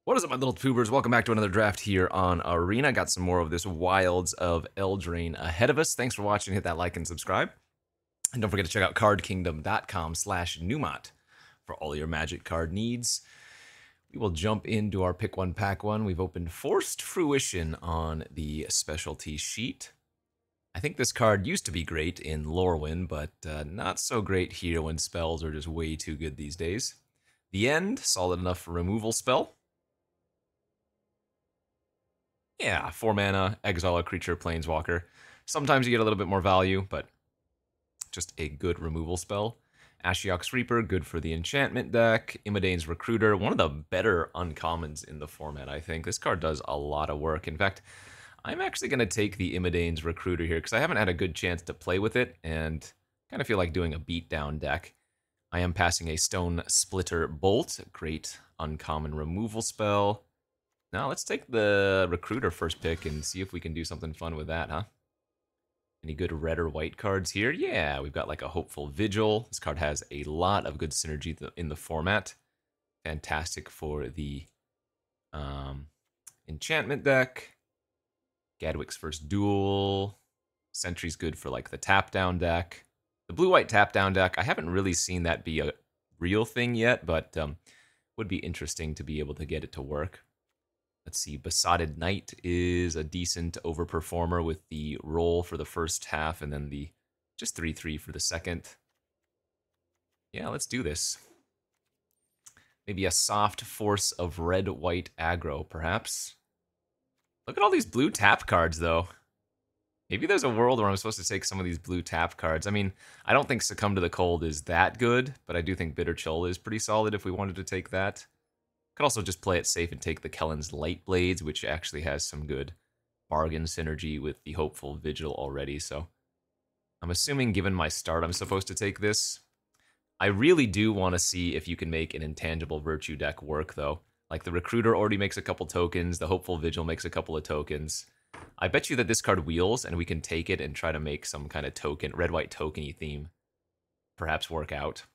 What is up, my little tubers? Welcome back to another draft here on Arena. Got some more of this Wilds of Eldraine ahead of us. Thanks for watching. Hit that like and subscribe. And don't forget to check out cardkingdom.com/Numot for all your Magic card needs. We will jump into our pick one, pack one. We've opened Forced Fruition on the specialty sheet. I think this card used to be great in Lorwyn, but not so great here when spells are just way too good these days. The End, solid enough for removal spell. Yeah, 4 mana, exile a creature, planeswalker. Sometimes you get a little bit more value, but just a good removal spell. Ashiok's Reaper, good for the enchantment deck. Immodane's Recruiter, one of the better uncommons in the format, I think. This card does a lot of work. In fact, I'm actually going to take the Immodane's Recruiter here because I haven't had a good chance to play with it and kind of feel like doing a beatdown deck. I am passing a Stone Splitter Bolt, great uncommon removal spell. Now let's take the Recruiter first pick and see if we can do something fun with that, huh? Any good red or white cards here? Yeah, we've got like a Hopeful Vigil. This card has a lot of good synergy in the format. Fantastic for the enchantment deck. Gadwick's First Duel. Sentry's good for like the tap down deck. The blue-white tap down deck, I haven't really seen that be a real thing yet, but would be interesting to be able to get it to work. Let's see, Besotted Knight is a decent overperformer with the roll for the first half and then the just 3/3 for the second. Yeah, let's do this. Maybe a soft force of red-white aggro, perhaps. Look at all these blue tap cards, though. Maybe there's a world where I'm supposed to take some of these blue tap cards. I mean, I don't think Succumb to the Cold is that good, but I do think Bitter Chill is pretty solid if we wanted to take that. Could also just play it safe and take the Kellen's Light Blades, which actually has some good bargain synergy with the Hopeful Vigil already, so I'm assuming given my start I'm supposed to take this. I really do want to see if you can make an Intangible Virtue deck work, though. Like, the Recruiter already makes a couple tokens, the Hopeful Vigil makes a couple of tokens. I bet you that this card wheels, and we can take it and try to make some kind of token, red-white tokeny theme perhaps work out.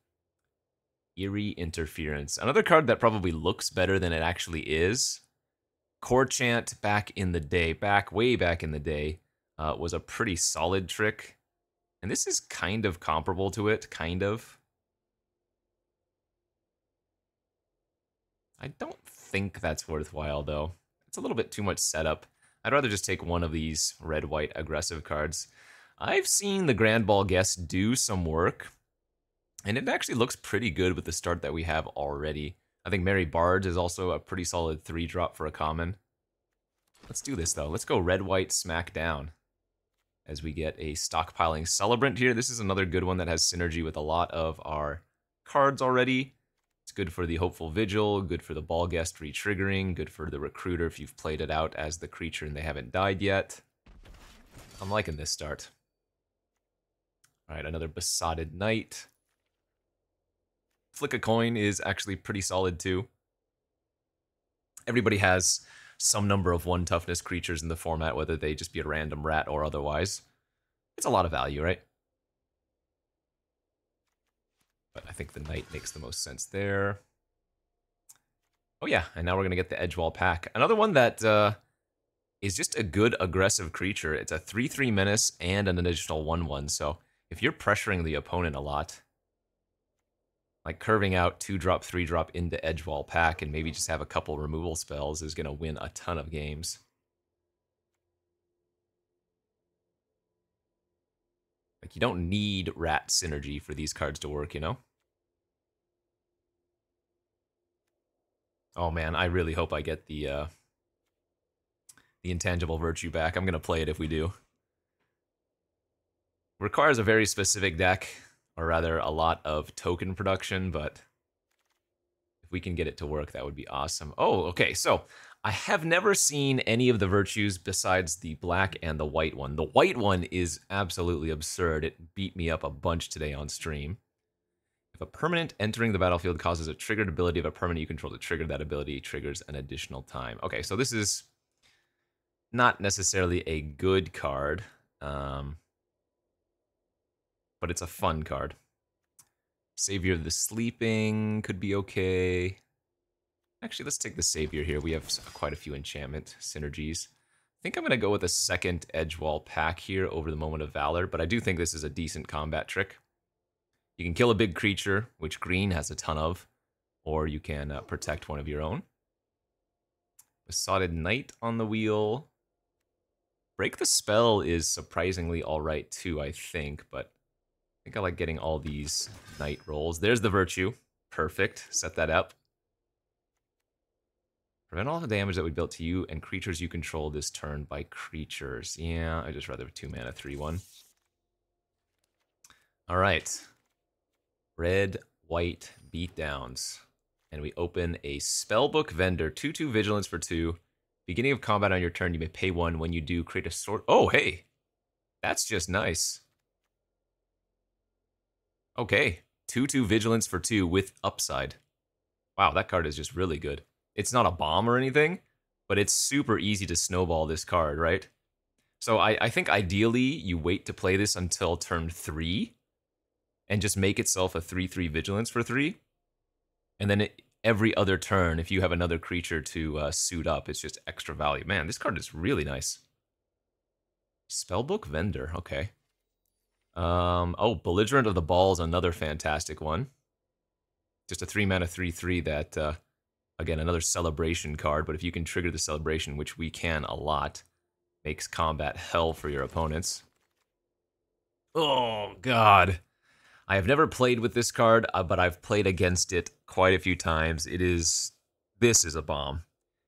Eerie Interference. Another card that probably looks better than it actually is. Core Chant back in the day, way back in the day, was a pretty solid trick. And this is kind of comparable to it, kind of. I don't think that's worthwhile, though. It's a little bit too much setup. I'd rather just take one of these red-white aggressive cards. I've seen the Grand Ball Guest do some work, and it actually looks pretty good with the start that we have already. I think Merry Bards is also a pretty solid 3-drop for a common. Let's do this, though. Let's go red-white smack down as we get a Stockpiling Celebrant here. This is another good one that has synergy with a lot of our cards already. It's good for the Hopeful Vigil, good for the Ball Guest re-triggering, good for the Recruiter if you've played it out as the creature and they haven't died yet. I'm liking this start. All right, another Besotted Knight. Flick a Coin is actually pretty solid too. Everybody has some number of 1 toughness creatures in the format, whether they just be a random rat or otherwise. It's a lot of value, right? But I think the Knight makes the most sense there. Oh yeah, and now we're going to get the Edgewall Pack. Another one that is just a good aggressive creature. It's a 3/3 menace and an additional 1/1, so if you're pressuring the opponent a lot, like curving out 2-drop, 3-drop into Edgewall Pack and maybe just have a couple removal spells is going to win a ton of games. Like, you don't need rat synergy for these cards to work, you know? Oh man, I really hope I get the Intangible Virtue back. I'm going to play it if we do. Requires a very specific deck, or rather a lot of token production, but if we can get it to work, that would be awesome. Oh, okay, so I have never seen any of the virtues besides the black and the white one. The white one is absolutely absurd. It beat me up a bunch today on stream. If a permanent entering the battlefield causes a triggered ability of a permanent you control to trigger, that ability triggers an additional time. Okay, so this is not necessarily a good card, but it's a fun card. Savior of the Sleeping could be okay. Actually, let's take the Savior here. We have quite a few enchantment synergies. I think I'm going to go with a second Edgewall pack here over the Moment of Valor, but I do think this is a decent combat trick. You can kill a big creature, which green has a ton of, or you can protect one of your own. Besotted Knight on the wheel. Break the Spell is surprisingly alright too, I think, but I think I like getting all these Knight rolls. There's the Virtue. Perfect. Set that up. Prevent all the damage that we built to you and creatures you control this turn by creatures. Yeah, I just rather 2 mana 3/1. Alright. Red, white, beatdowns. And we open a Spellbook Vendor, 2/2 Vigilance for 2. Beginning of combat on your turn, you may pay 1. When you do, create a sword. Oh, hey! That's just nice. Okay. 2/2 Vigilance for 2 with upside. Wow, that card is just really good. It's not a bomb or anything, but it's super easy to snowball this card, right? So I think ideally you wait to play this until turn 3 and just make itself a 3/3 Vigilance for 3. And then every other turn, if you have another creature to suit up, it's just extra value. Man, this card is really nice. Spellbook Vendor, okay. Oh, Belligerent of the Ball is another fantastic one. Just a 3 mana 3/3 that... Again, another celebration card, but if you can trigger the celebration, which we can a lot, makes combat hell for your opponents. Oh, God. I have never played with this card, but I've played against it quite a few times. This is a bomb.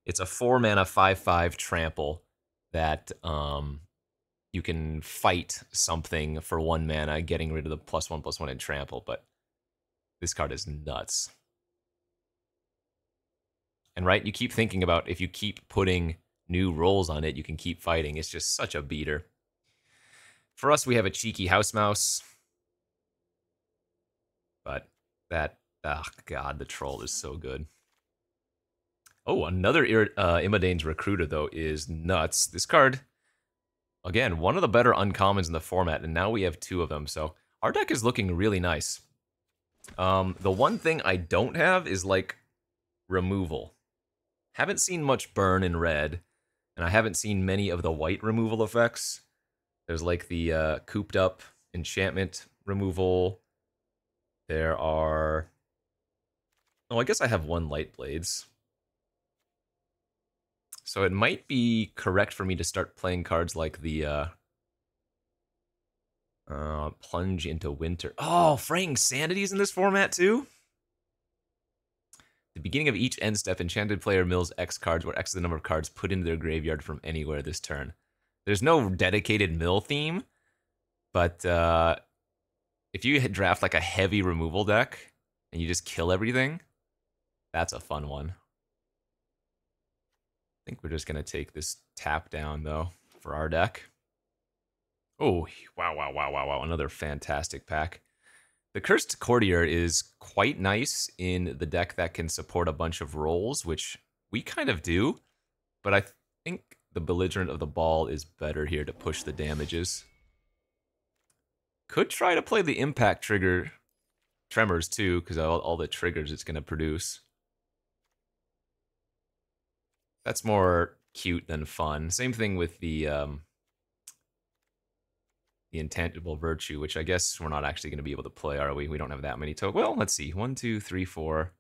It's a 4 mana 5/5 trample that you can fight something for 1 mana, getting rid of the +1/+1 and trample, but this card is nuts. And right, you keep thinking about if you keep putting new rolls on it, you can keep fighting. It's just such a beater. For us, we have a cheeky House Mouse. But that, oh God, the troll is so good. Oh, another Imodane's Recruiter, though, is nuts. This card, again, one of the better uncommons in the format, and now we have 2 of them. So our deck is looking really nice. The one thing I don't have is, like, removal. Haven't seen much burn in red, and I haven't seen many of the white removal effects. There's like the cooped up enchantment removal. There are... Oh, I guess I have 1 Light Blades. So it might be correct for me to start playing cards like the Plunge into Winter. Oh, Fraying Sanity's in this format too? The beginning of each end step, enchanted player mills X cards, where X is the number of cards put into their graveyard from anywhere this turn. There's no dedicated mill theme, but if you draft like a heavy removal deck and you just kill everything, that's a fun one. I think we're just going to take this tap down, though, for our deck. Oh, wow. Another fantastic pack. The Cursed Courtier is quite nice in the deck that can support a bunch of rolls, which we kind of do, but I think the Belligerent of the Ball is better here to push the damages. Could try to play the Impact trigger Tremors too, because all the triggers it's going to produce. That's more cute than fun. Same thing with the Intangible Virtue, which I guess we're not actually going to be able to play, are we? We don't have that many tokens. Well, let's see. 1, 2, 3, 4.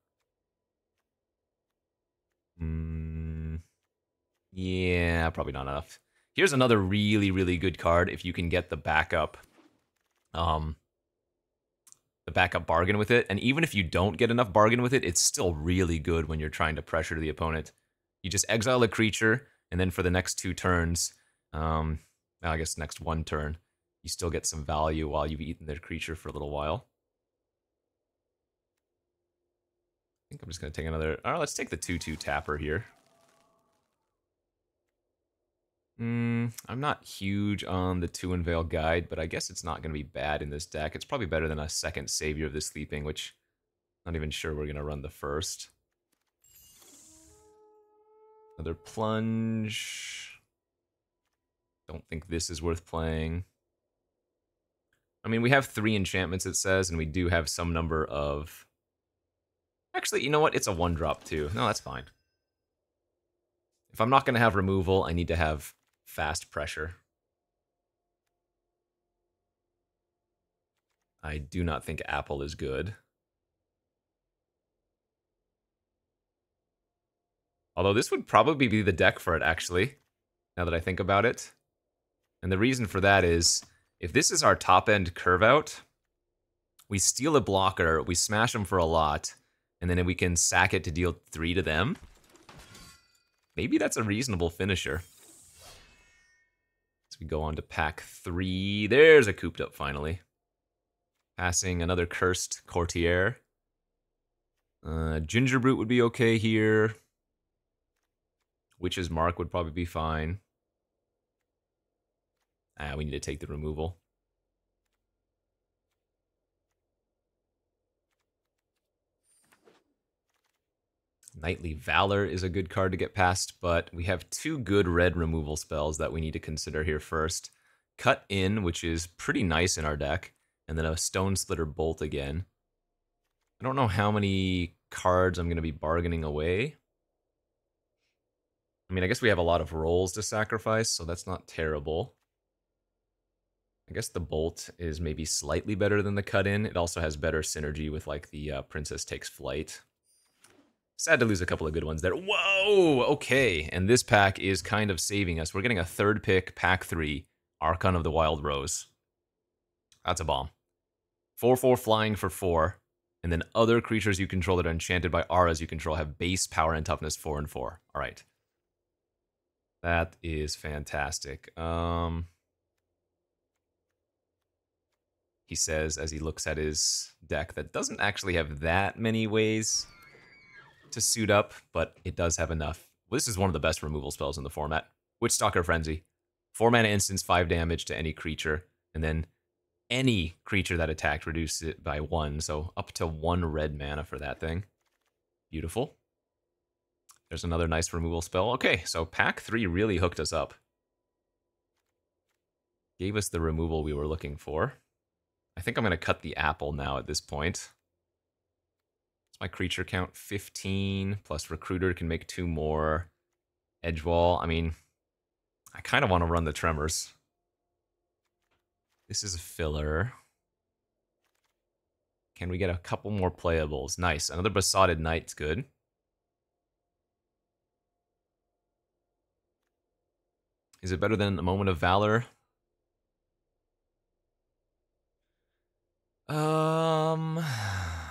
Yeah, probably not enough. Here's another really, really good card if you can get the backup. The backup bargain with it. And even if you don't get enough bargain with it, it's still really good when you're trying to pressure the opponent. You just exile a creature, and then for the next 2 turns, I guess next 1 turn, you still get some value while you've eaten their creature for a little while. I think I'm just going to take another... All right, let's take the 2/2 tapper here. I'm not huge on the 2 Unveil Guide, but I guess it's not going to be bad in this deck. It's probably better than a second Savior of the Sleeping, which I'm not even sure we're going to run the first. Another Plunge. Don't think this is worth playing. I mean, we have 3 enchantments, it says, and we do have some number of Actually, you know what? It's a 1-drop too. No, that's fine. If I'm not going to have removal, I need to have fast pressure. I do not think Apple is good. Although this would probably be the deck for it, actually, now that I think about it. And the reason for that is, if this is our top-end curve out, we steal a blocker, we smash them for a lot, and then we can sack it to deal 3 to them. Maybe that's a reasonable finisher. As we go on to pack 3. There's a cooped up finally. Passing another cursed courtier. Gingerbrute would be okay here. Witch's Mark would probably be fine. We need to take the removal. Knightly Valor is a good card to get past, but we have 2 good red removal spells that we need to consider here first. Cut In, which is pretty nice in our deck, and then a Stone Splitter Bolt again. I don't know how many cards I'm going to be bargaining away. I mean, I guess we have a lot of rolls to sacrifice, so that's not terrible. I guess the Bolt is maybe slightly better than the Cut In. It also has better synergy with, like, the Princess Takes Flight. Sad to lose a couple of good ones there. Whoa! Okay, and this pack is kind of saving us. We're getting a 3rd pick, pack 3, Archon of the Wild Rose. That's a bomb. 4/4 flying for 4, and then other creatures you control that are enchanted by auras you control have base power and toughness 4 and 4. All right. That is fantastic. He says as he looks at his deck that doesn't actually have that many ways to suit up, but it does have enough. Well, this is one of the best removal spells in the format. Witchstalker Frenzy. 4 mana instance, 5 damage to any creature, and then any creature that attacked reduces it by 1, so up to 1 red mana for that thing. Beautiful. There's another nice removal spell. Okay, so pack 3 really hooked us up. Gave us the removal we were looking for. I think I'm going to cut the apple now at this point. My creature count 15, plus Recruiter can make 2 more. Edgewall, I mean, I kind of want to run the Tremors. This is a filler. Can we get a couple more playables? Nice, another Besotted Knight's good. Is it better than a Moment of Valor?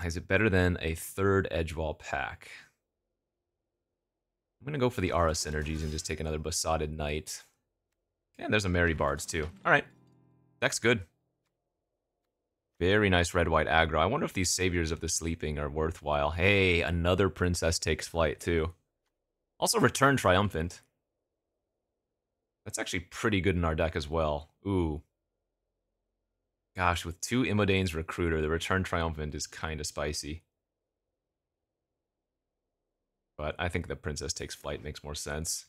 Is it better than a 3rd Edgewall pack? I'm going to go for the Aura synergies and just take another Besotted Knight. And there's a Merry Bards too. Alright. Deck's good. Very nice red-white aggro. I wonder if these Saviors of the Sleeping are worthwhile. Hey, another Princess Takes Flight too. Also Return Triumphant. That's actually pretty good in our deck as well. Ooh. Gosh, with 2 Imodane's Recruiter, the Return Triumphant is kind of spicy. But I think the Princess Takes Flight makes more sense.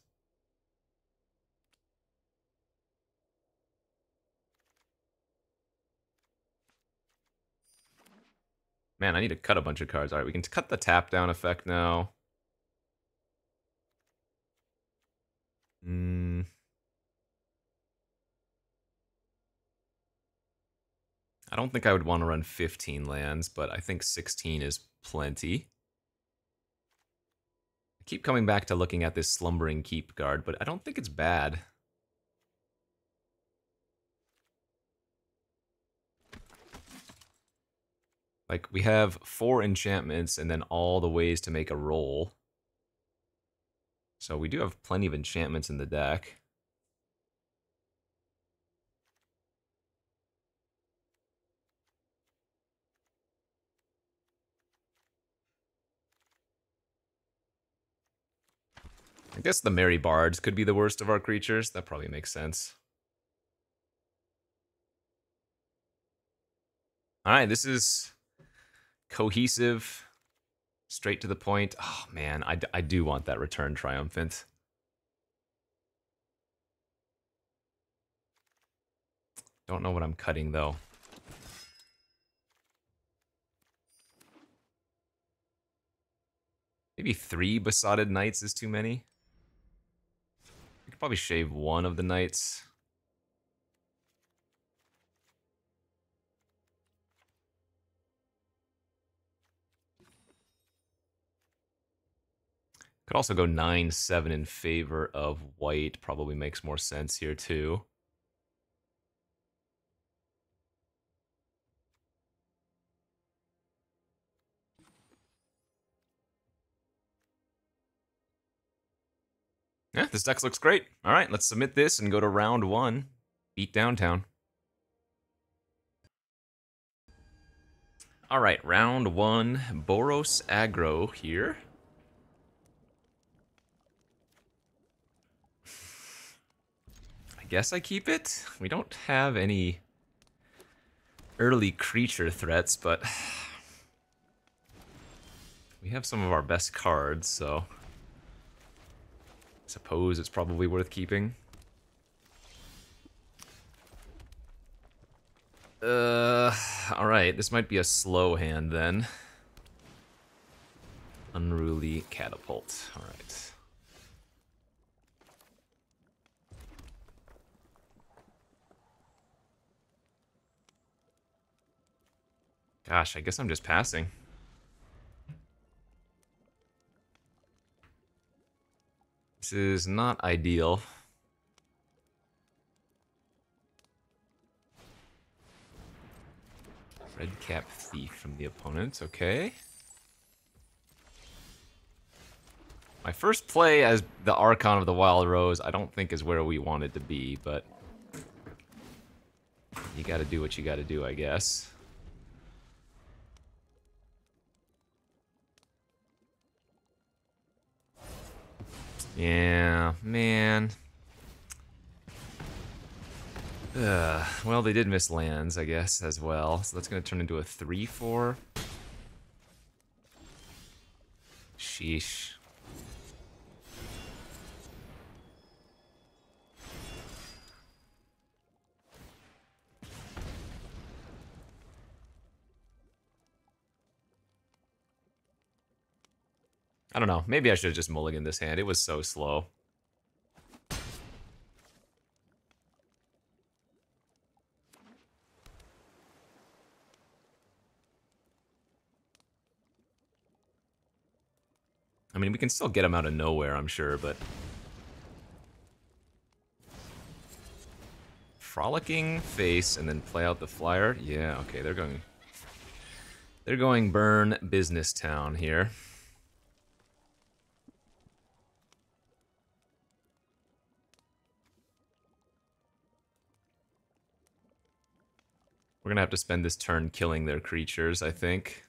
Man, I need to cut a bunch of cards. Alright, we can cut the tap down effect now. I don't think I would want to run 15 lands, but I think 16 is plenty. I keep coming back to looking at this Slumbering Keep card, but I don't think it's bad. Like, we have 4 enchantments and then all the ways to make a roll. So we do have plenty of enchantments in the deck. I guess the Merry Bards could be the worst of our creatures. That probably makes sense. Alright, this is cohesive, straight to the point. Oh man, I do want that Return Triumphant. Don't know what I'm cutting though. I Maybe 3 Besotted Knights is too many. We could probably shave 1 of the knights. Could also go 9-7 in favor of white. Probably makes more sense here too. Yeah, this deck looks great. All right, let's submit this and go to round 1. Beat downtown. All right, round 1. Boros aggro here. I guess I keep it. We don't have any early creature threats, but we have some of our best cards, so I suppose it's probably worth keeping. Alright, this might be a slow hand then. Unruly Catapult, alright. Gosh, I guess I'm just passing. This is not ideal. Red Cap Thief from the opponent, okay. My first play as the Archon of the Wild Rose, I don't think is where we wanted to be, but you gotta do what you gotta do, I guess. Yeah, man. Well, they did miss lands, I guess, as well. So that's going to turn into a 3-4. Sheesh. I don't know. Maybe I should have just mulliganed this hand. It was so slow. I mean, we can still get him out of nowhere, I'm sure, but... Frolicking face and then play out the flyer? Yeah, okay, they're going... They're going burn business town here. We're gonna have to spend this turn killing their creatures, I think.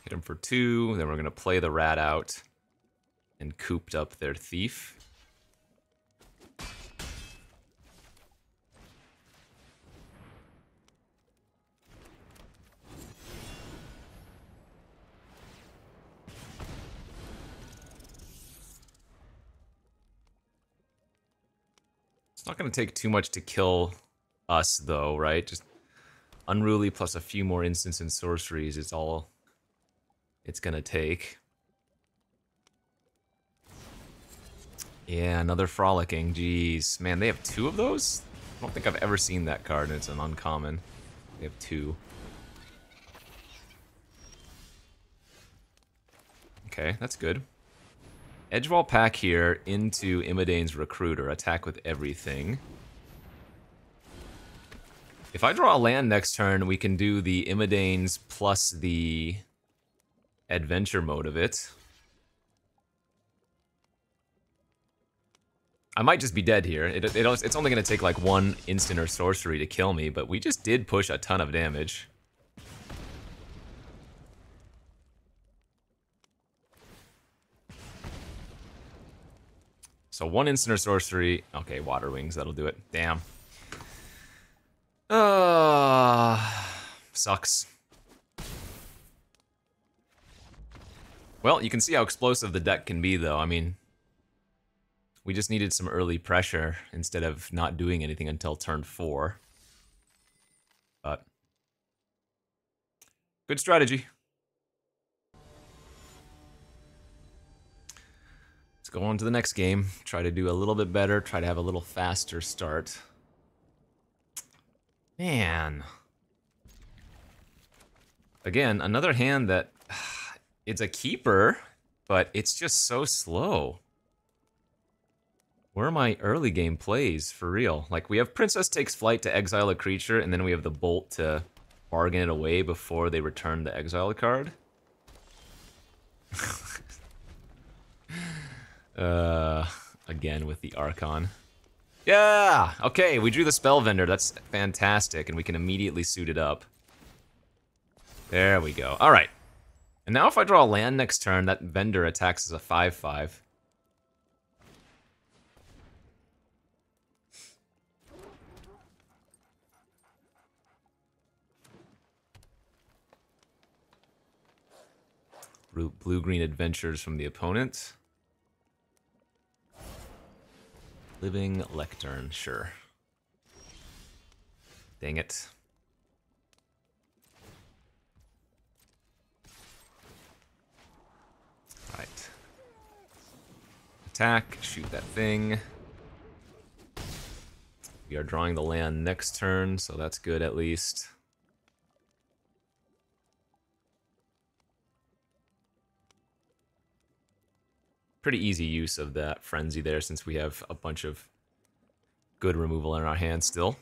Hit him for 2, then we're gonna play the rat out and cooped up their thief. It's not gonna take too much to kill us though, right? Just unruly plus a few more instants and sorceries is all it's gonna take. Yeah, another frolicking. Jeez. Man, they have 2 of those? I don't think I've ever seen that card, and it's an uncommon. They have 2. Okay, that's good. Edgewall Pack here into Imidane's Recruiter. Attack with everything. If I draw a land next turn, we can do the Imidane's plus the adventure mode of it. I might just be dead here. It's only going to take like 1 instant or sorcery to kill me, but we just did push a ton of damage. So 1 instant or sorcery. Okay, Water Wings, that'll do it. Damn. Sucks. Well, you can see how explosive the deck can be, though. I mean, We just needed some early pressure instead of not doing anything until turn 4. But good strategy. Let's go on to the next game. Try to do a little bit better. Try to have a little faster start. Man. Again, another hand that it's a keeper, but it's just so slow. Where are my early game plays, for real? Like, we have Princess Takes Flight to exile a creature, and then we have the Bolt to bargain it away before they return the exile card. Again with the Archon. Yeah! Okay, we drew the Spell Vendor. That's fantastic, and we can immediately suit it up. There we go. Alright. And now if I draw a land next turn, that Vendor attacks as a 5/5. Blue-green adventures from the opponent. Living Lectern, sure. Dang it. Alright. Attack, shoot that thing. We are drawing the land next turn, so that's good at least. Pretty easy use of that Frenzy there since we have a bunch of good removal in our hand still.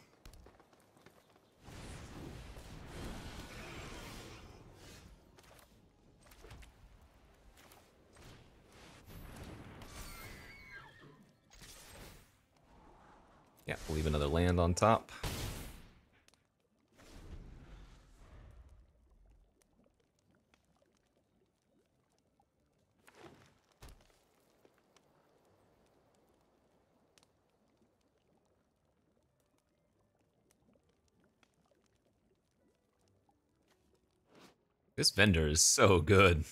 Yeah, we'll leave another land on top. This vendor is so good.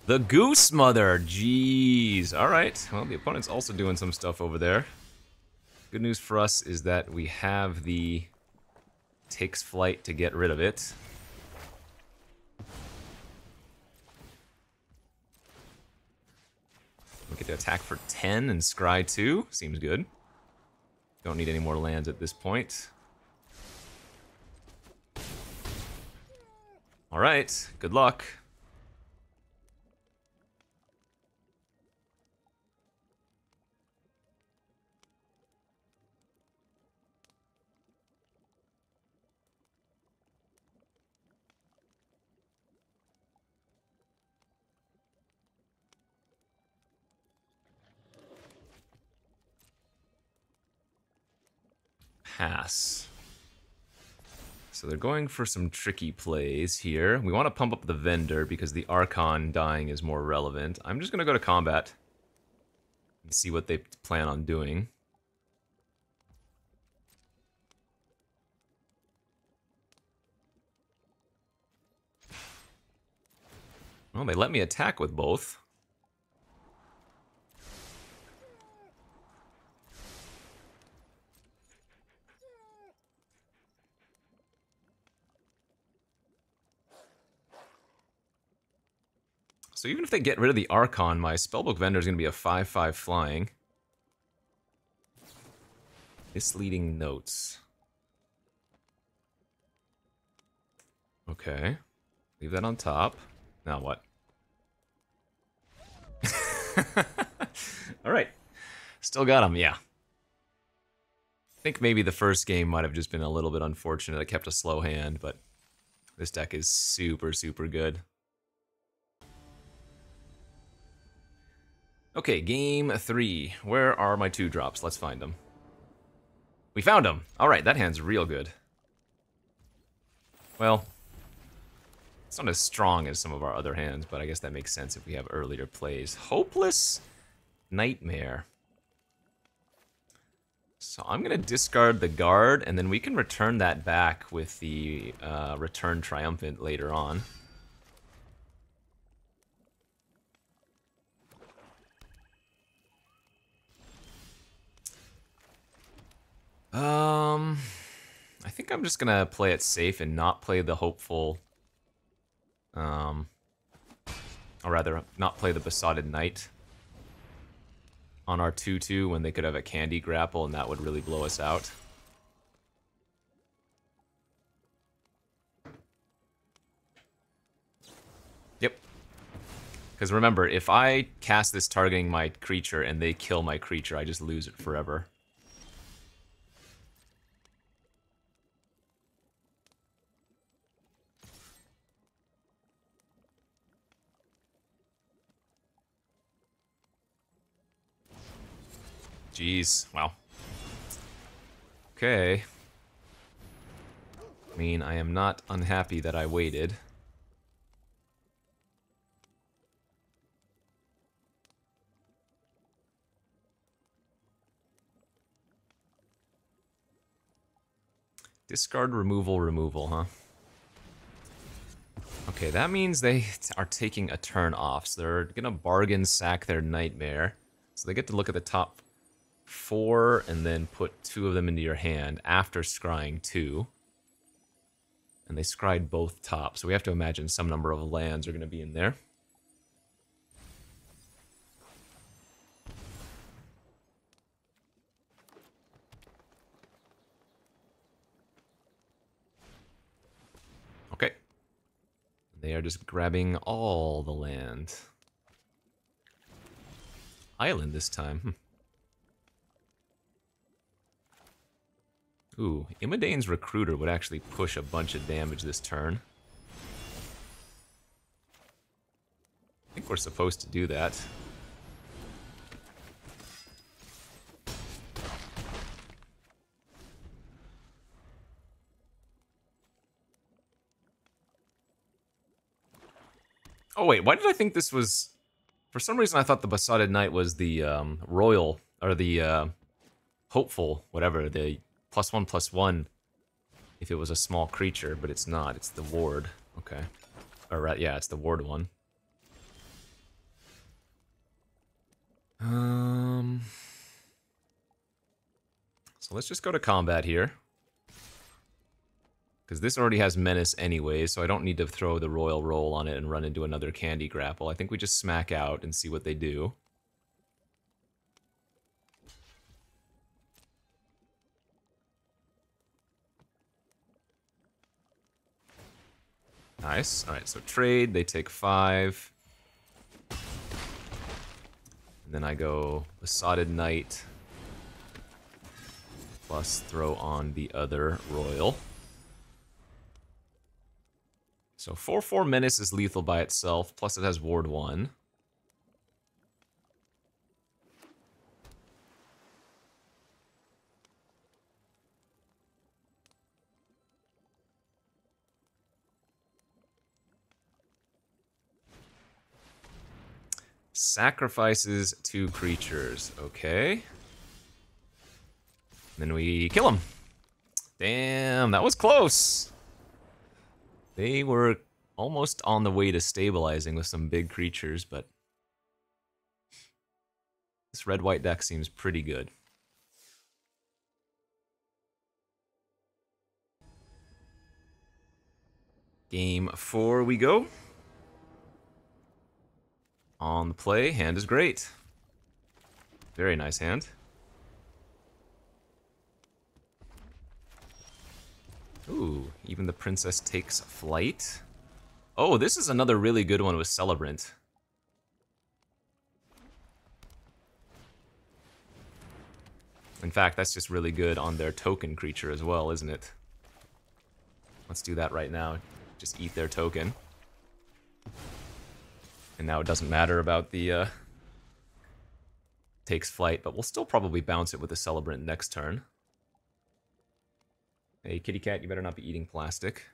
The Goose Mother, jeez. Alright, well, the opponent's also doing some stuff over there. Good news for us is that we have the Takes Flight to get rid of it. We get to attack for 10 and scry 2. Seems good. Don't need any more lands at this point. Alright, good luck. Pass. So they're going for some tricky plays here. We want to pump up the Vendor because the Archon dying is more relevant. I'm just going to go to combat and see what they plan on doing. Well, they let me attack with both. So even if they get rid of the Archon, my Spellbook Vendor is going to be a 5/5 flying. Misleading notes. Okay. Leave that on top. Now what? Alright. Still got him, yeah. I think maybe the first game might have just been a little bit unfortunate. I kept a slow hand, but this deck is super, super good. Okay, game 3. Where are my 2-drops? Let's find them. We found them! Alright, that hand's real good. Well, It's not as strong as some of our other hands, but I guess that makes sense if we have earlier plays. Hopeless Nightmare. So I'm going to discard the guard, and then we can return that back with the Return Triumphant later on. I think I'm just going to play it safe and not play the Hopeful... or rather, not play the Besotted Knight on our 2-2 when they could have a Candy Grapple, and that would really blow us out. Yep. Because remember, if I cast this targeting my creature and they kill my creature, I just lose it forever. Jeez, wow. Okay. I mean, I am not unhappy that I waited. Discard, removal, huh? Okay, that means they are taking a turn off, so they're gonna bargain sack their Nightmare. So they get to look at the top 4 and then put 2 of them into your hand after scrying 2. And they scryed both top, so we have to imagine some number of lands are going to be in there. Okay. They are just grabbing all the land. Island this time. Ooh, Imadane's Recruiter would actually push a bunch of damage this turn. I think we're supposed to do that. Oh wait, why did I think this was... For some reason I thought the Besotted Knight was the Royal, or the Hopeful, whatever, the +1/+1 if it was a small creature, but it's not. It's the ward. Okay. Or right, yeah, it's the ward one. So let's just go to combat here. Because this already has Menace anyway, so I don't need to throw the Royal Roll on it and run into another Candy Grapple. I think we just smack out and see what they do. Nice. Alright, so trade, they take 5. And then I go Besotted Knight. Plus throw on the other Royal. So 4/4 Menace is lethal by itself, plus it has Ward 1. Sacrifices 2 creatures. Okay. Then we kill them. Damn, that was close. They were almost on the way to stabilizing with some big creatures, but this red-white deck seems pretty good. Game 4 we go. On the play, hand is great. Very nice hand. Ooh, even the princess takes flight. Oh, this is another really good one with Celebrant. In fact, that's just really good on their token creature as well, isn't it? Let's do that right now. Just eat their token. And now it doesn't matter about the takes flight, but we'll still probably bounce it with the Celebrant next turn. Hey, kitty cat, you better not be eating plastic.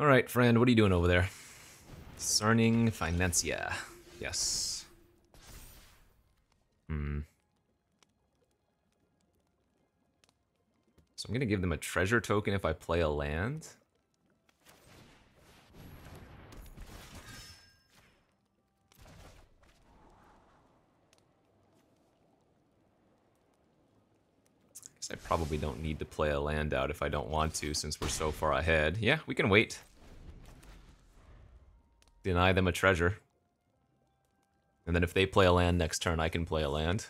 Alright, friend, what are you doing over there? Discerning Financia. Yes. So I'm gonna give them a treasure token if I play a land. I probably don't need to play a land out if I don't want to, since we're so far ahead. Yeah, we can wait. Deny them a treasure. And then if they play a land next turn, I can play a land.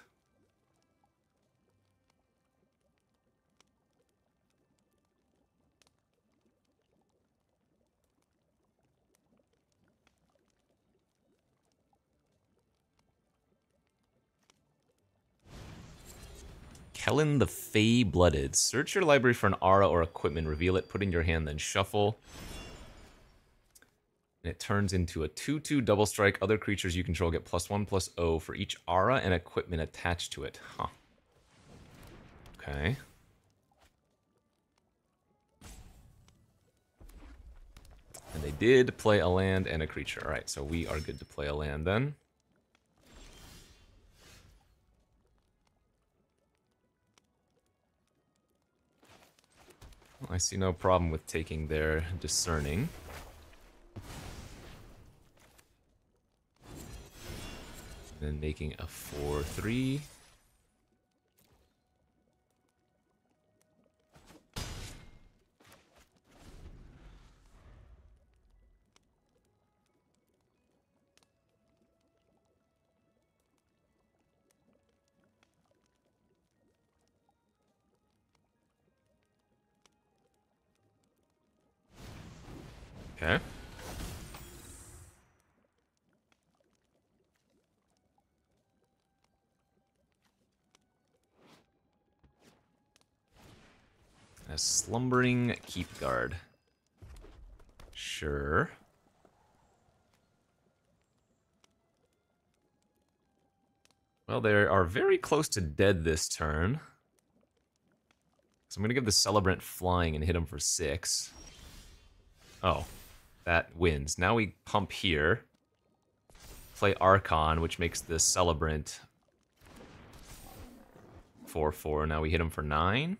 Kellen the Fey-Blooded. Search your library for an aura or equipment. Reveal it, put in your hand, then shuffle. And it turns into a 2/2 double strike. Other creatures you control get +1/+0 for each aura and equipment attached to it. Huh. Okay. And they did play a land and a creature. Alright, so we are good to play a land then. I see no problem with taking their discerning. And then making a 4/3. Okay. A slumbering keep guard. Sure. Well, they are very close to dead this turn. So I'm going to give the Celebrant flying and hit him for 6. Oh, that wins. Now we pump here. Play Archon, which makes the Celebrant 4/4. Now we hit him for 9.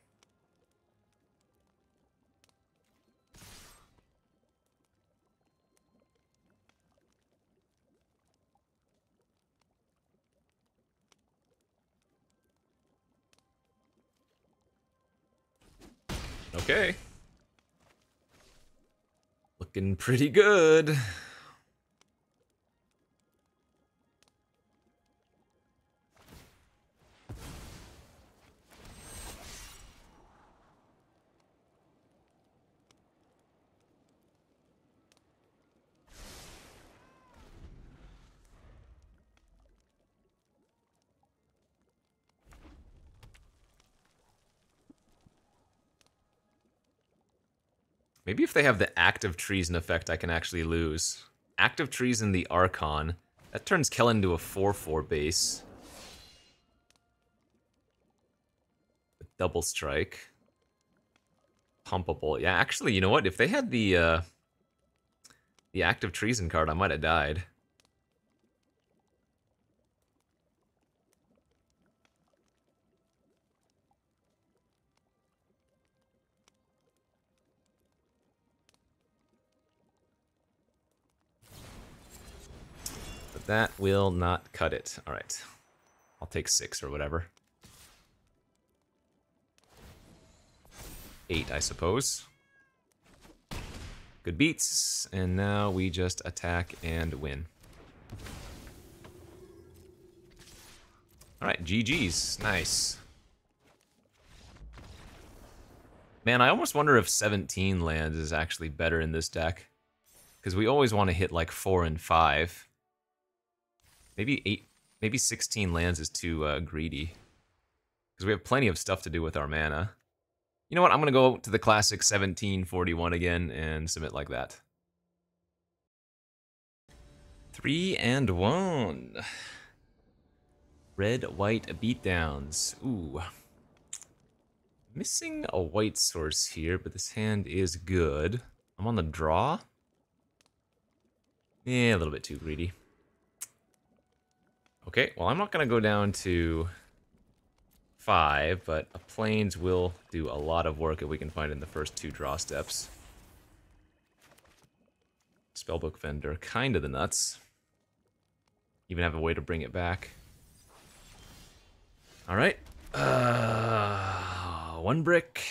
Okay. Looking pretty good. Maybe if they have the Active Treason effect, I can actually lose. Active Treason the Archon. That turns Kellen into a 4/4 base. Double strike. Pumpable. Yeah, actually, you know what? If they had the Active Treason card, I might have died. But that will not cut it. Alright. I'll take 6 or whatever. 8, I suppose. Good beats. And now we just attack and win. Alright, GG's. Nice. Man, I almost wonder if 17 lands is actually better in this deck. Because we always want to hit like 4 and 5. Maybe 8, maybe 16 lands is too greedy. Because we have plenty of stuff to do with our mana. You know what, I'm going to go to the classic 1741 again and submit like that. 3 and 1. Red-white beatdowns. Ooh. Missing a white source here, but this hand is good. I'm on the draw. Yeah, a little bit too greedy. Okay, well, I'm not going to go down to 5, but a plains will do a lot of work if we can find it in the first 2 draw steps. Spellbook Vendor, kind of the nuts. Even have a way to bring it back. Alright. 1 brick.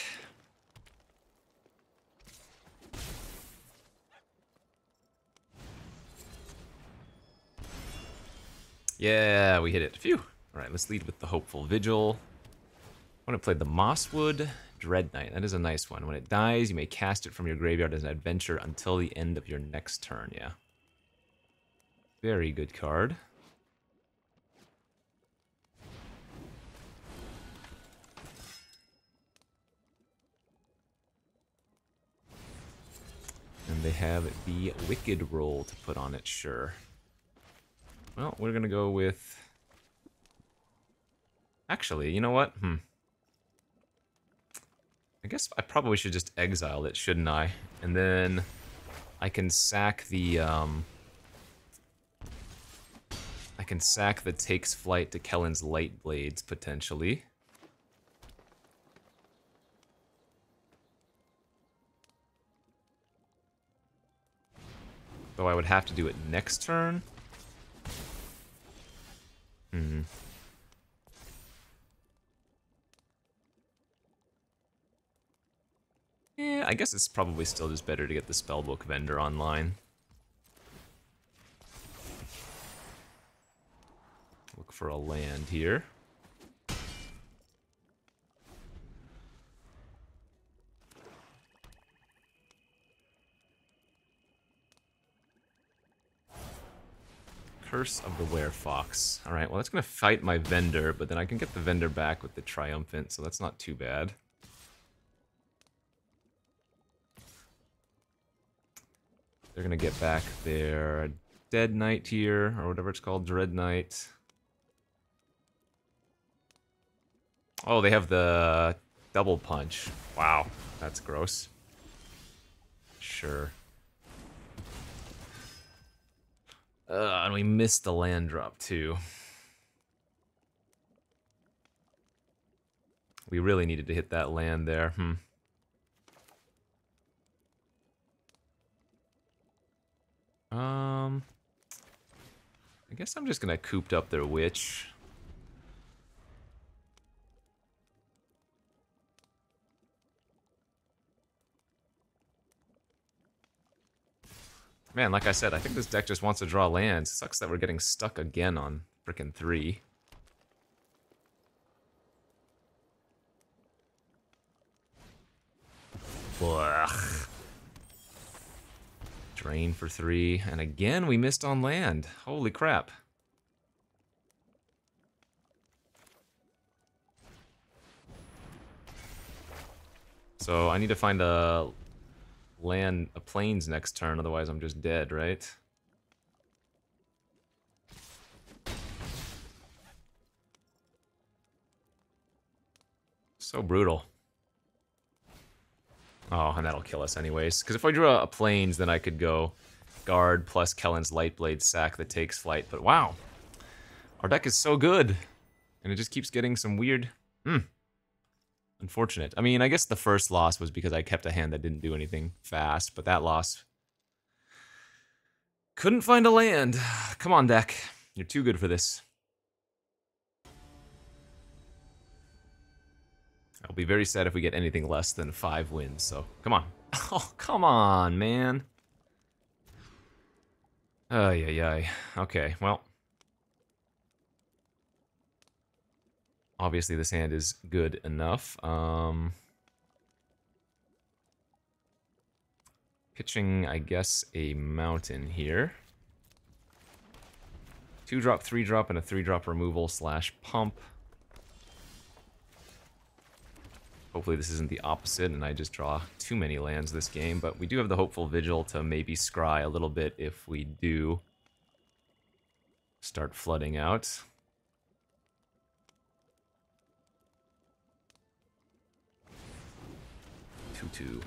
Yeah, we hit it. Phew. Alright, let's lead with the Hopeful Vigil. I want to play the Mosswood Dread Knight. That is a nice one. When it dies, you may cast it from your graveyard as an adventure until the end of your next turn. Yeah. Very good card. And they have the Wicked roll to put on it, sure. Well, we're going to go with... Actually, you know what? I guess I probably should just exile it, shouldn't I? And then I can sack the, I can sack the Takes Flight to Kellen's Light Blades, potentially. Though I would have to do it next turn. Yeah, I guess it's probably still just better to get the Spellbook Vendor online. Look for a land here. Curse of the Werefox. Alright, well that's going to fight my Vendor, but then I can get the Vendor back with the Triumphant, so that's not too bad. They're going to get back their Dead Knight here, or whatever it's called, Dread Knight. Oh, they have the double punch. Wow, that's gross. Sure. And we missed the land drop, too. We really needed to hit that land there. I guess I'm just gonna cooped up their Witch. Man, like I said, I think this deck just wants to draw lands. It sucks that we're getting stuck again on frickin' 3. Ugh. Drain for 3, and again we missed on land. Holy crap. So I need to find a plains next turn, otherwise I'm just dead, right? So brutal. Oh, and that'll kill us anyways. Because if I drew a plains, then I could go guard plus Kellen's Lightblade sack that takes flight. But wow, our deck is so good. And it just keeps getting some weird... Unfortunate. I mean, I guess the first loss was because I kept a hand that didn't do anything fast. But that loss... Couldn't find a land. Come on, deck. You're too good for this. I'll be very sad if we get anything less than 5 wins, so come on. Oh, come on, man. Ay. Okay, well. Obviously this hand is good enough. Pitching, I guess, a mountain here. 2-drop, 3-drop, and a 3-drop removal / pump. Hopefully this isn't the opposite and I just draw too many lands this game, but we do have the Hopeful Vigil to maybe scry a little bit if we do start flooding out. Two.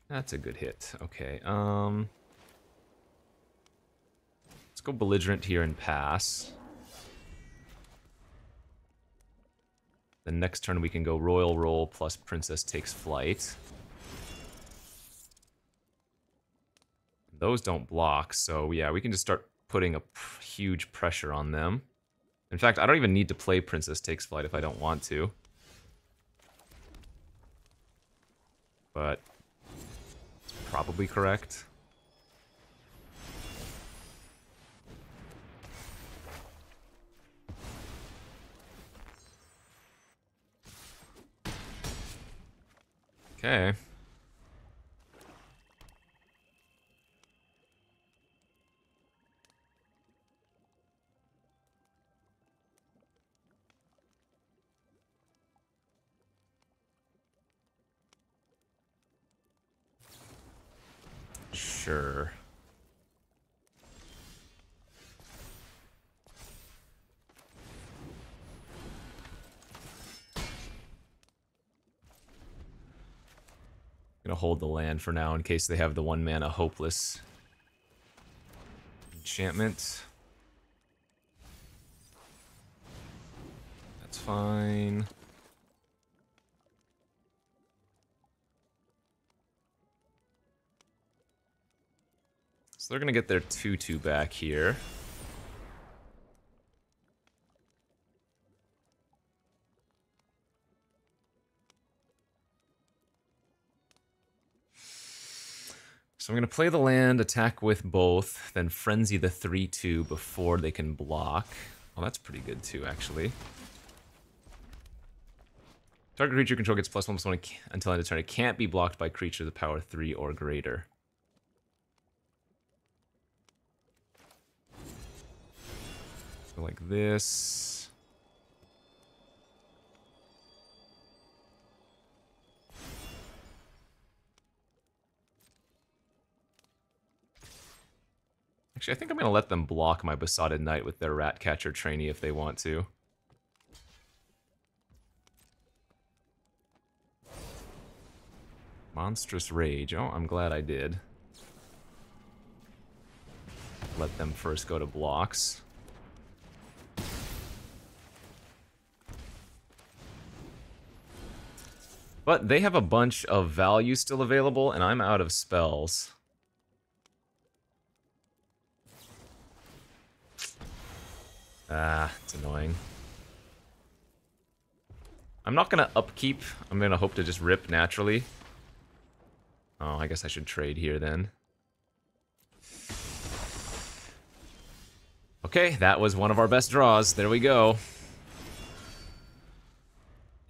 That's a good hit. Okay, let's go Belligerent here and pass. The next turn we can go Royal Roll plus Princess Takes Flight. Those don't block, so yeah, we can just start putting a huge pressure on them. In fact, I don't even need to play Princess Takes Flight if I don't want to. But it's probably correct. Okay. Sure. Gonna hold the land for now in case they have the 1-mana Hopeless enchantment. That's fine. So they're gonna get their 2/2 back here. So I'm going to play the land, attack with both, then frenzy the 3/2 before they can block. Well, that's pretty good too, actually. Target creature control gets +1/+1 until end of turn. It can't be blocked by creature of the power 3 or greater. So like this. Actually, I think I'm going to let them block my Besotted Knight with their Ratcatcher trainee if they want to. Monstrous Rage. Oh, I'm glad I did. Let them first go to blocks. But they have a bunch of value still available, and I'm out of spells. Ah, it's annoying. I'm not gonna upkeep. I'm gonna hope to just rip naturally. Oh, I guess I should trade here then. Okay, that was one of our best draws. There we go.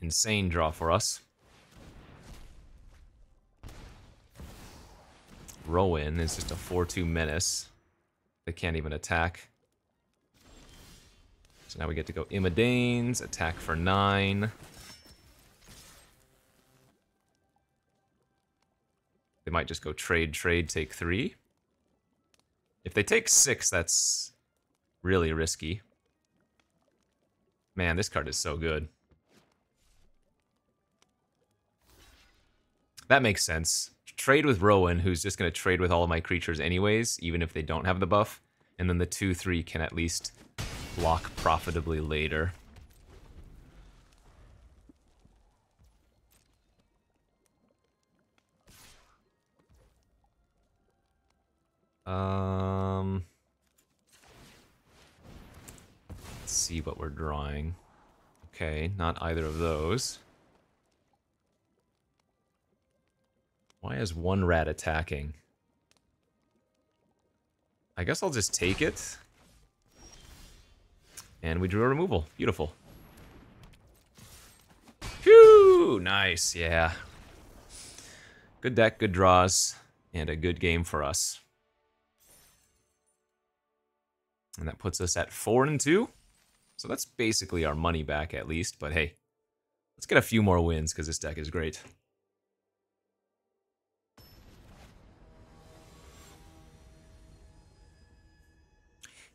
Insane draw for us. Rowan is just a 4/2 menace. They can't even attack. So now we get to go Imadanes, attack for 9. They might just go trade, take 3. If they take 6, that's really risky. Man, this card is so good. That makes sense. Trade with Rowan, who's just going to trade with all of my creatures anyways, even if they don't have the buff. And then the 2/3 can at least block profitably later. Let's see what we're drawing. Okay, not either of those. Why is one rat attacking? I guess I'll just take it. And we drew a removal. Beautiful. Phew! Nice, yeah. Good deck, good draws, and a good game for us. And that puts us at 4-2. So that's basically our money back at least, but hey, let's get a few more wins because this deck is great.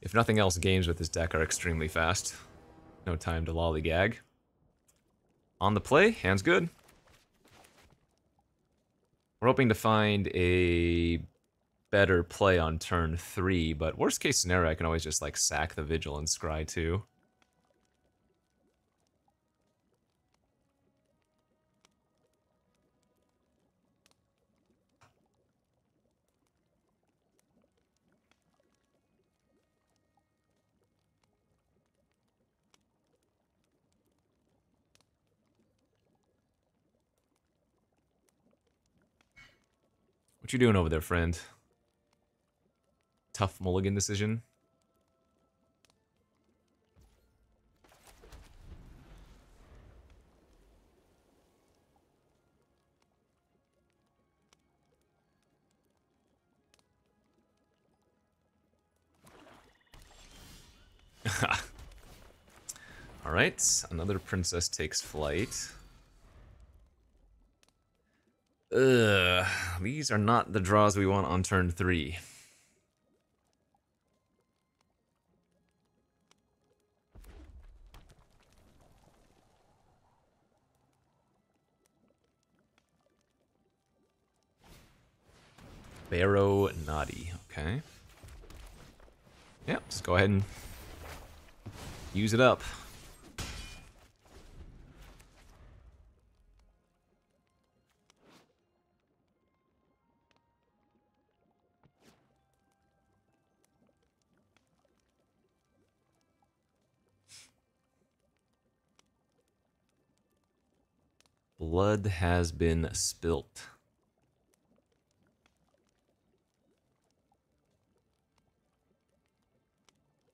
If nothing else, games with this deck are extremely fast. No time to lollygag. On the play, hands good. We're hoping to find a better play on turn 3, but worst case scenario, I can always just like sack the Vigil and scry too. What you doing over there, friend? Tough mulligan decision? Alright, another princess takes flight. Ugh, these are not the draws we want on turn 3. Barrow Naughty, okay. Yep, just go ahead and use it up. Blood has been spilt.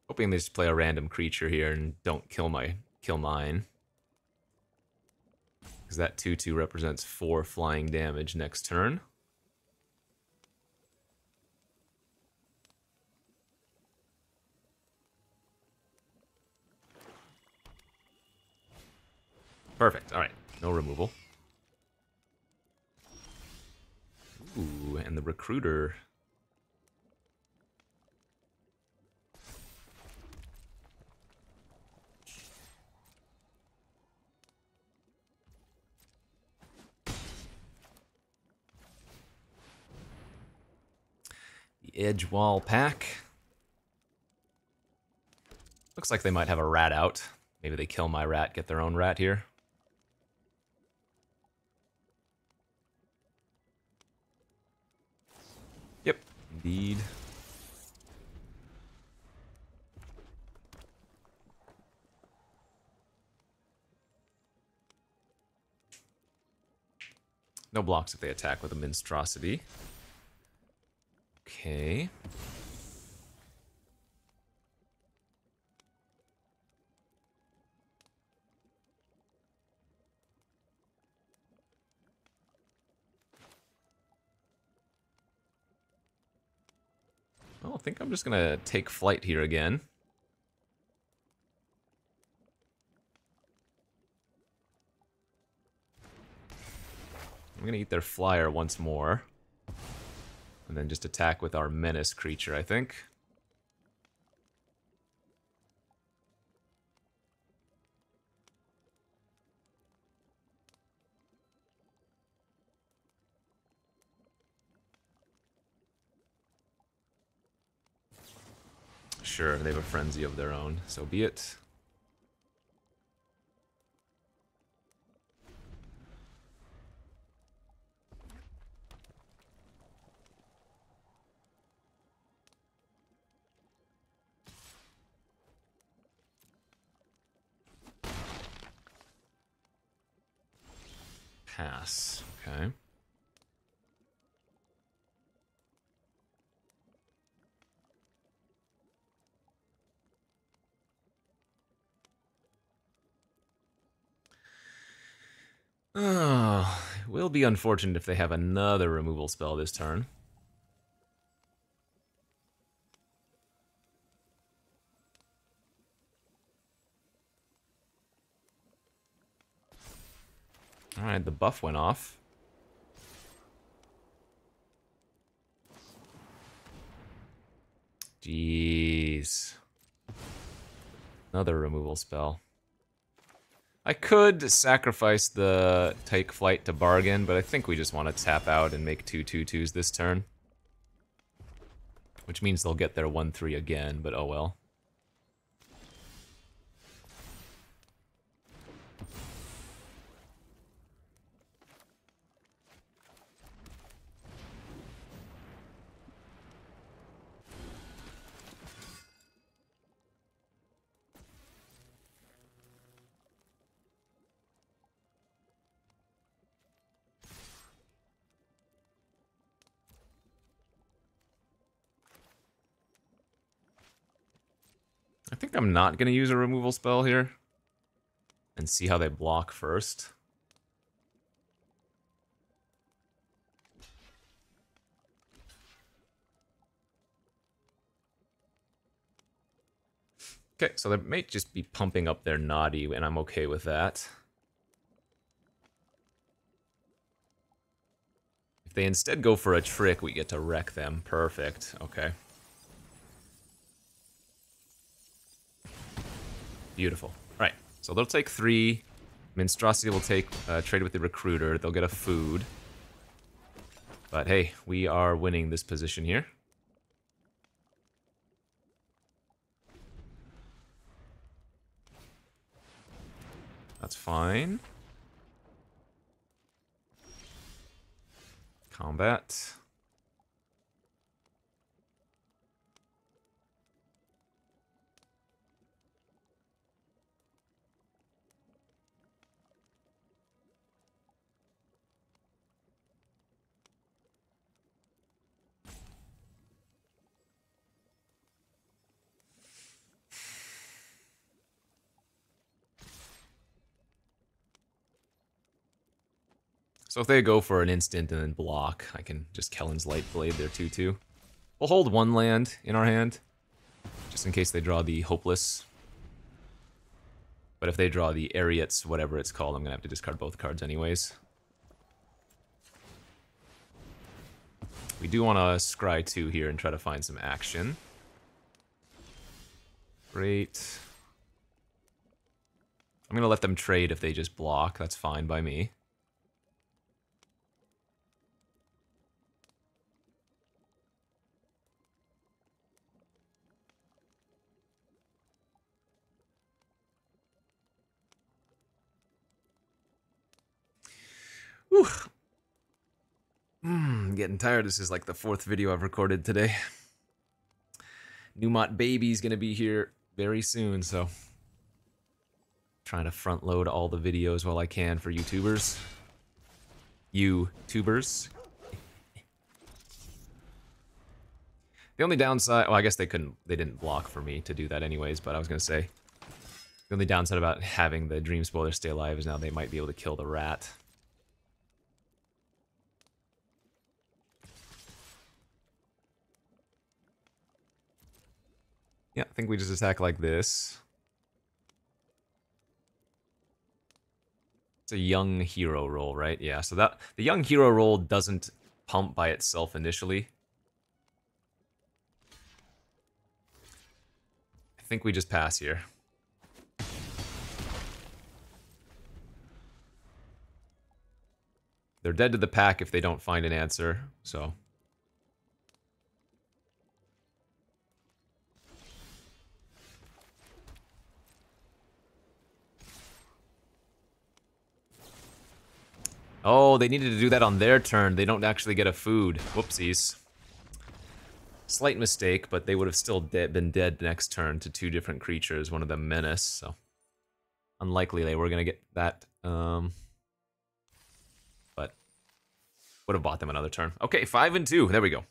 Hoping they just play a random creature here and don't kill mine. Because that 2/2 represents 4 flying damage next turn. Perfect, alright, no removal. Ooh, and the recruiter. The edge wall pack. Looks like they might have a rat out. Maybe they kill my rat, get their own rat here. Yep, indeed. No blocks if they attack with a monstrosity. Okay. Well, I think I'm just gonna take flight here again. I'm gonna eat their flyer once more. And then just attack with our menace creature, I think. Sure, they have a frenzy of their own, so be it. Pass, okay. Oh, it will be unfortunate if they have another removal spell this turn. Alright, the buff went off. Jeez. Another removal spell. I could sacrifice the take flight to bargain, but I think we just want to tap out and make 2/2/2s this turn. Which means they'll get their 1/3 again, but oh well. I think I'm not going to use a removal spell here. And see how they block first. Okay, so they may just be pumping up their naughty, and I'm okay with that. If they instead go for a trick, we get to wreck them. Perfect. Okay. Beautiful. All right, so they'll take 3. Minstrosity will take trade with the recruiter. They'll get a food. But hey, we are winning this position here. That's fine. Combat. So if they go for an instant and then block, I can just Kellen's Lightblade their 2/2. We'll hold 1 land in our hand, just in case they draw the Hopeless. But if they draw the Ariats, whatever it's called, I'm going to have to discard both cards anyways. We do want to scry 2 here and try to find some action. Great. I'm going to let them trade if they just block. That's fine by me. Whew. Getting tired. This is like the 4th video I've recorded today. Numot Baby's gonna be here very soon, so trying to front load all the videos while I can for YouTubers. YouTubers. The only downside, well, I guess they didn't block for me to do that anyways, but I was gonna say the only downside about having the Dream Spoiler stay alive is now they might be able to kill the rat. Yeah, I think we just attack like this. It's a young hero roll, right? Yeah, so that the young hero roll doesn't pump by itself initially. I think we just pass here. They're dead to the pack if they don't find an answer, so... Oh, they needed to do that on their turn. They don't actually get a food. Whoopsies. Slight mistake, but they would have still been dead next turn to 2 different creatures, one of them Menace, so... Unlikely they were going to get that, but... Would have bought them another turn. Okay, 5 and 2. There we go.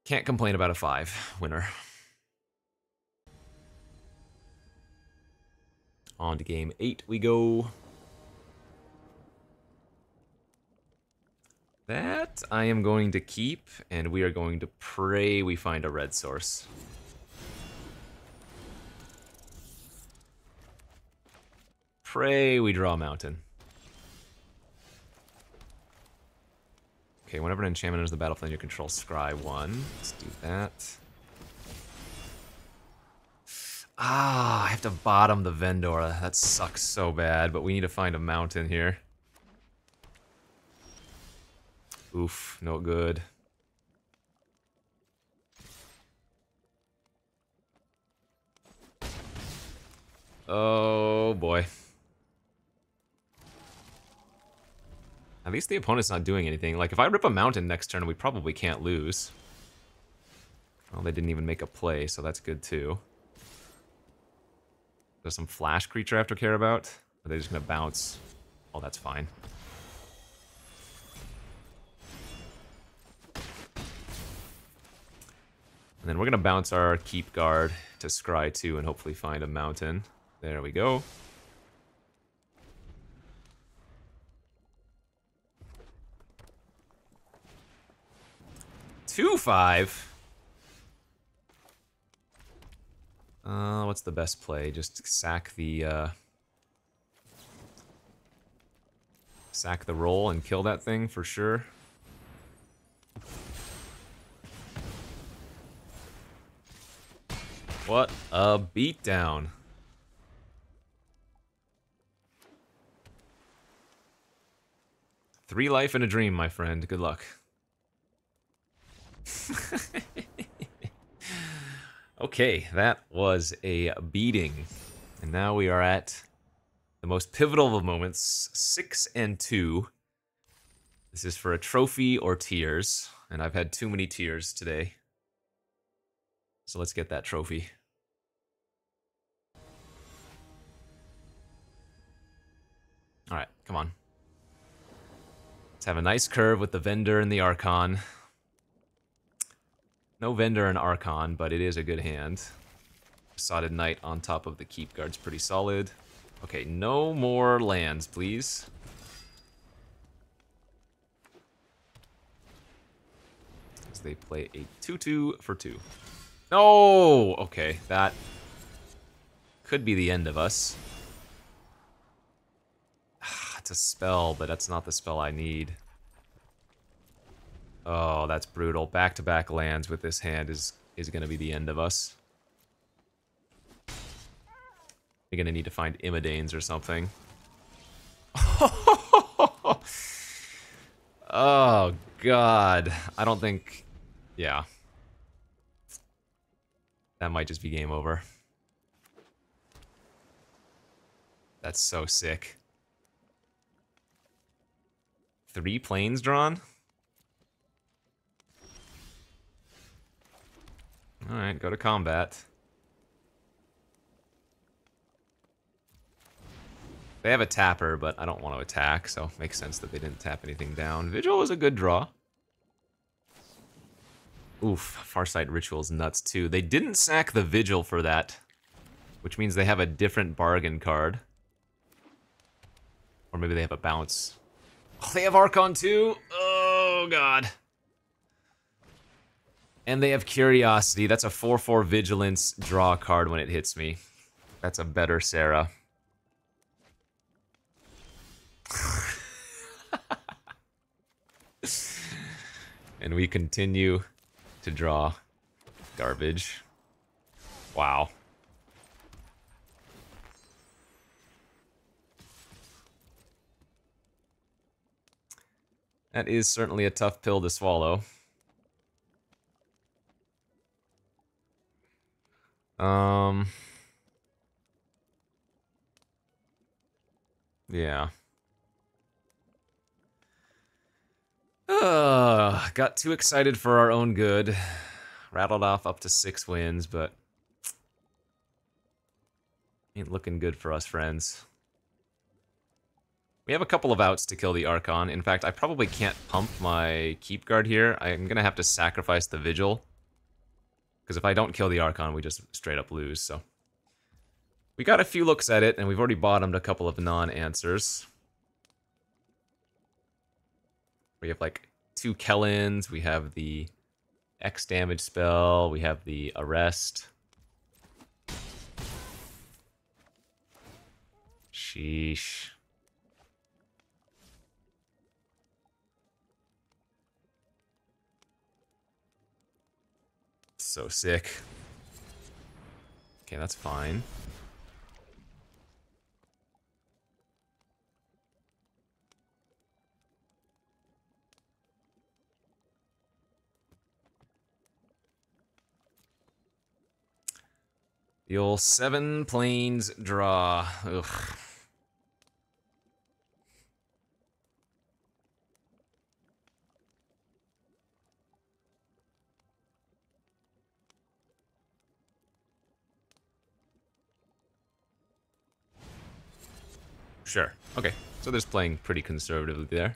Can't complain about a 5 winner. On to game 8 we go. That I am going to keep, and we are going to pray we find a red source. Pray we draw a mountain. Okay, whenever an enchantment enters the battlefield, you control scry 1. Let's do that. Ah, I have to bottom the Vendor. That sucks so bad, but we need to find a mountain here. Oof, no good. Oh boy. At least the opponent's not doing anything. Like, if I rip a mountain next turn, we probably can't lose. Well, they didn't even make a play, so that's good too. There's some flash creature I have to care about? Or are they just gonna bounce? Oh, that's fine. And then we're gonna bounce our Keep Guard to Scry 2 and hopefully find a mountain. There we go. Two 5. What's the best play? Just sack the roll and kill that thing for sure. What a beatdown. Three life and a dream, my friend. Good luck. Okay, that was a beating. And now we are at the most pivotal of moments, 6 and 2. This is for a trophy or tears, and I've had too many tears today. So let's get that trophy. Alright, come on. Let's have a nice curve with the Vendor and the Archon. No Vendor and Archon, but it is a good hand. Sodded Knight on top of the Keep Guard's pretty solid. Okay, no more lands, please. As they play a 2/2 for 2. No! Okay, that could be the end of us. It's a spell, but that's not the spell I need. Oh, that's brutal. Back-to-back lands with this hand is going to be the end of us. You're going to need to find Imidanes or something. Oh, God. I don't think... Yeah. That might just be game over. That's so sick. 3 planes drawn? Alright, go to combat. They have a tapper, but I don't want to attack, so it makes sense that they didn't tap anything down. Vigil was a good draw. Oof, Farsight Ritual's nuts too. They didn't sack the Vigil for that, which means they have a different bargain card. Or maybe they have a bounce. Oh, they have Archon too? Oh, God. And they have Curiosity. That's a 4/4 Vigilance draw card when it hits me. That's a better Sarah. And we continue to draw garbage. Wow. That is certainly a tough pill to swallow. Yeah. Got too excited for our own good. Rattled off up to 6 wins, but ain't looking good for us, friends. We have a couple of outs to kill the Archon. In fact, I probably can't pump my Keep Guard here. I'm gonna have to sacrifice the Vigil. Because if I don't kill the Archon, we just straight up lose, so. We got a few looks at it, and we've already bottomed a couple of non-answers. We have like 2 Kellens, we have the X damage spell, we have the Arrest. Sheesh. So sick. Okay, that's fine. The old 7 planes draw. Ugh. Sure. Okay. So they're just playing pretty conservatively there.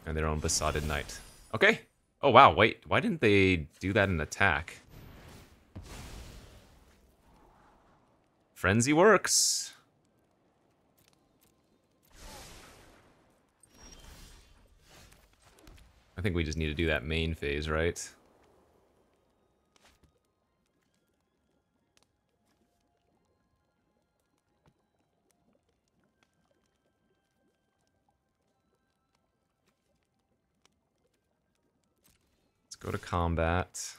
And their own Besotted Knight. Okay. Oh, wow. Wait. Why didn't they do that in attack? Frenzy works. I think we just need to do that main phase, right? Let's go to combat.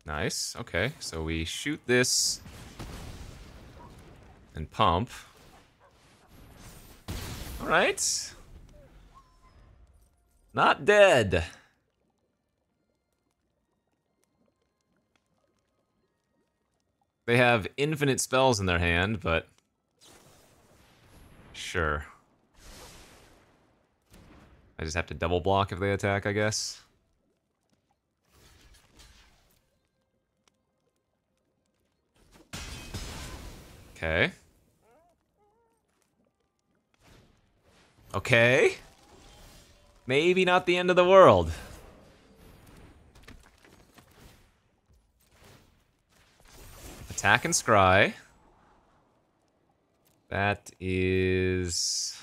Nice. Okay, so we shoot this and pump. All right. Not dead. They have infinite spells in their hand, but sure. I just have to double block if they attack, I guess. Okay. Okay. Maybe not the end of the world. Attack and scry. That is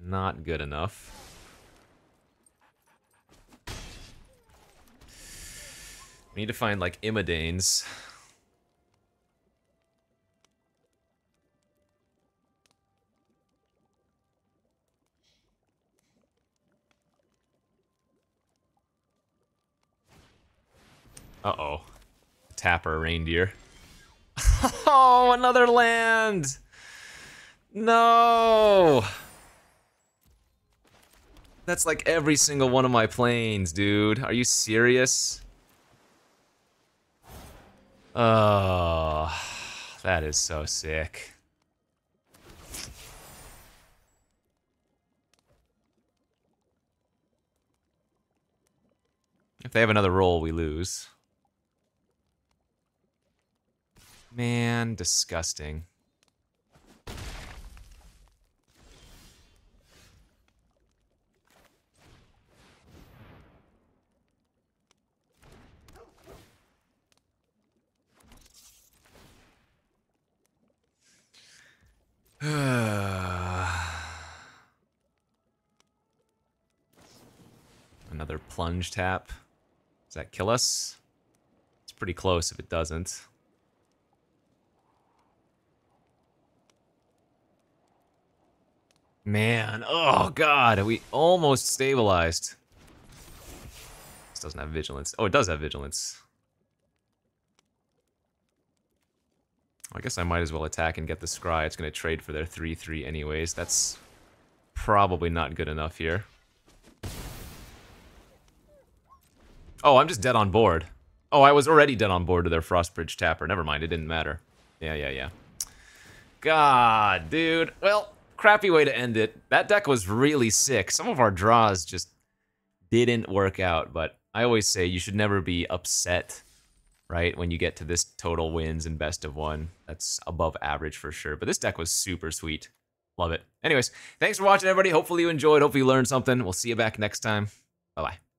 not good enough. We need to find like Imodanes. Uh-oh. Tapper reindeer. Oh, another land! No! That's like every single one of my planes, dude. Are you serious? Oh, that is so sick. If they have another roll, we lose. Man, disgusting. Another plunge tap. Does that kill us? It's pretty close if it doesn't. Man, oh god, we almost stabilized. This doesn't have vigilance. Oh, it does have vigilance. I guess I might as well attack and get the scry. It's going to trade for their 3/3 anyways. That's probably not good enough here. Oh, I'm just dead on board. Oh, I was already dead on board to their Frostbridge Tapper. Never mind, it didn't matter. Yeah. God, dude. Well, crappy way to end it. That deck was really sick. Some of our draws just didn't work out, but I always say you should never be upset, right, when you get to this total wins and best of one. That's above average for sure, but this deck was super sweet. Love it. Anyways, thanks for watching, everybody. Hopefully you enjoyed. Hopefully you learned something. We'll see you back next time. Bye-bye.